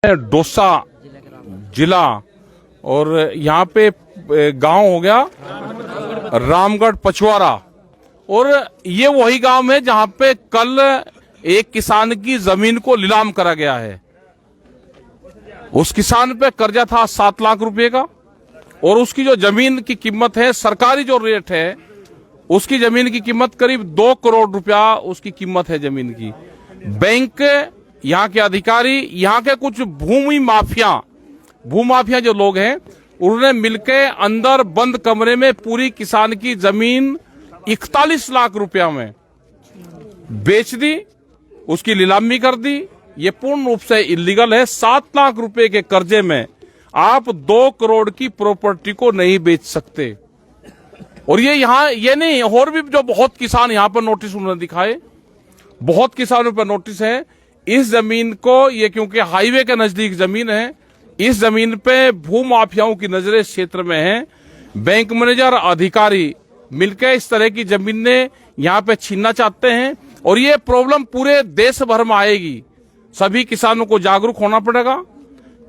डोसा जिला और यहाँ पे गांव हो गया रामगढ़ पचवारा। और ये वही गांव है जहां पे कल एक किसान की जमीन को नीलाम करा गया है। उस किसान पे कर्जा था 7 लाख रुपए का और उसकी जो जमीन की कीमत है, सरकारी जो रेट है, उसकी जमीन की कीमत करीब 2 करोड़ रुपया उसकी कीमत है जमीन की। बैंक, यहाँ के अधिकारी, यहाँ के कुछ भूमाफिया जो लोग हैं, उन्होंने मिलकर अंदर बंद कमरे में पूरी किसान की जमीन 41 लाख रुपया में बेच दी, उसकी नीलामी कर दी। ये पूर्ण रूप से इलीगल है। 7 लाख रुपए के कर्जे में आप 2 करोड़ की प्रॉपर्टी को नहीं बेच सकते। और ये नहीं, और भी जो बहुत किसान यहाँ पर नोटिस उन्होंने दिखाए, बहुत किसानों पर नोटिस है। इस जमीन को, ये क्योंकि हाईवे के नजदीक जमीन है, इस जमीन पे भूमाफियाओं की नजरें इस क्षेत्र में हैं। बैंक मैनेजर, अधिकारी मिलकर इस तरह की जमीनें यहाँ पे छीनना चाहते हैं और ये प्रॉब्लम पूरे देश भर में आएगी। सभी किसानों को जागरूक होना पड़ेगा।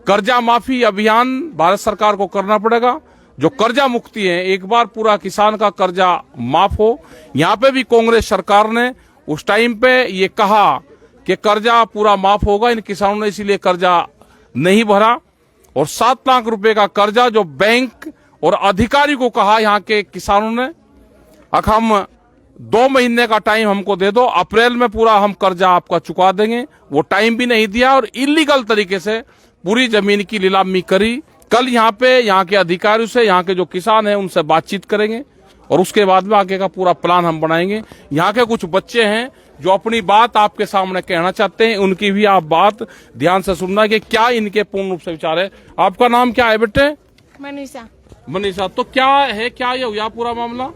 कर्जा माफी अभियान भारत सरकार को करना पड़ेगा। जो कर्जा मुक्ति है, एक बार पूरा किसान का कर्जा माफ हो। यहाँ पे भी कांग्रेस सरकार ने उस टाइम पे ये कहा कि कर्जा पूरा माफ होगा, इन किसानों ने इसीलिए कर्जा नहीं भरा। और 7 लाख रुपए का कर्जा जो बैंक और अधिकारी को कहा यहाँ के किसानों ने, हम 2 महीने का टाइम हमको दे दो, अप्रैल में पूरा हम कर्जा आपका चुका देंगे, वो टाइम भी नहीं दिया और इलीगल तरीके से पूरी जमीन की नीलामी करी। कल यहाँ पे यहाँ के अधिकारियों से, यहाँ के जो किसान हैं उनसे बातचीत करेंगे और उसके बाद में आगे का पूरा प्लान हम बनाएंगे। यहाँ के कुछ बच्चे हैं जो अपनी बात आपके सामने कहना चाहते हैं, उनकी भी आप बात ध्यान से सुनना कि क्या इनके पूर्ण रूप से विचार है। आपका नाम क्या है बेटे? मनीषा। तो क्या है, क्या ये हुआ पूरा मामला?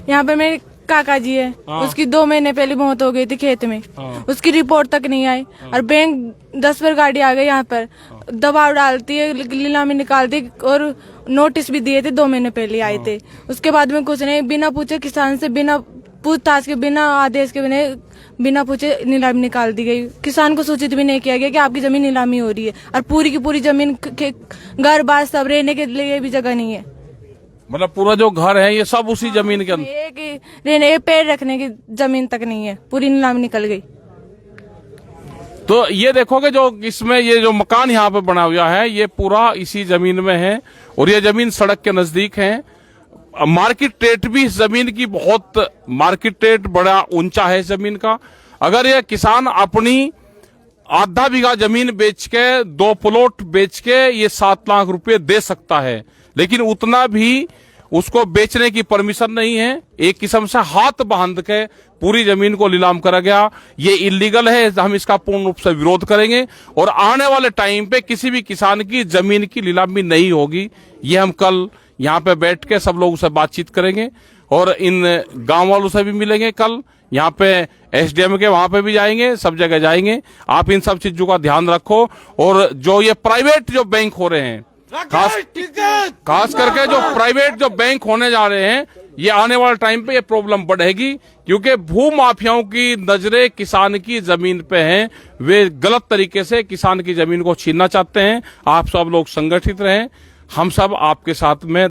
यहाँ पे मेरे काका जी है, उसकी 2 महीने पहले मौत हो गई थी खेत में। उसकी रिपोर्ट तक नहीं आई और बैंक 10 बार गाड़ी आ गई, यहाँ पर दबाव डालती है, नीलामी निकालती और नोटिस भी दिए थे, 2 महीने पहले आए थे। उसके बाद में कुछ नहीं, बिना पूछे किसान से, बिना पूछताछ के, बिना आदेश के, बिना पूछे नीलामी निकाल दी गई। किसान को सूचित भी नहीं किया गया कि आपकी जमीन नीलामी हो रही है और पूरी की पूरी जमीन, घर बार सब, रहने के लिए भी जगह नहीं है। मतलब पूरा जो घर है ये सब उसी जमीन के अंदर, रहने, पेड़ रखने की जमीन तक नहीं है, पूरी नीलामी निकल गई। तो ये देखोगे जो इसमें ये जो मकान यहाँ पे बना हुआ है, ये पूरा इसी जमीन में है और ये जमीन सड़क के नजदीक है। मार्केट रेट भी इस जमीन की बहुत, मार्केट रेट बड़ा ऊंचा है इस जमीन का। अगर ये किसान अपनी आधा बीघा जमीन बेच के, 2 प्लॉट बेच के ये 7 लाख रुपए दे सकता है, लेकिन उतना भी उसको बेचने की परमिशन नहीं है। एक किस्म से हाथ बांध के पूरी जमीन को नीलाम करा गया, ये इलीगल है। हम इसका पूर्ण रूप से विरोध करेंगे और आने वाले टाइम पे किसी भी किसान की जमीन की नीलामी नहीं होगी। ये हम कल यहाँ पे बैठ के सब लोगों से बातचीत करेंगे और इन गांव वालों से भी मिलेंगे। कल यहाँ पे एसडीएम के वहां पे भी जाएंगे, सब जगह जाएंगे। आप इन सब चीजों का ध्यान रखो। और जो ये प्राइवेट जो बैंक हो रहे हैं, खास करके जो प्राइवेट जो बैंक होने जा रहे हैं, ये आने वाले टाइम पे ये प्रॉब्लम बढ़ेगी क्योंकि भूमाफियाओं की नजरें किसान की जमीन पे हैं। वे गलत तरीके से किसान की जमीन को छीनना चाहते हैं। आप सब लोग संगठित रहें, हम सब आपके साथ में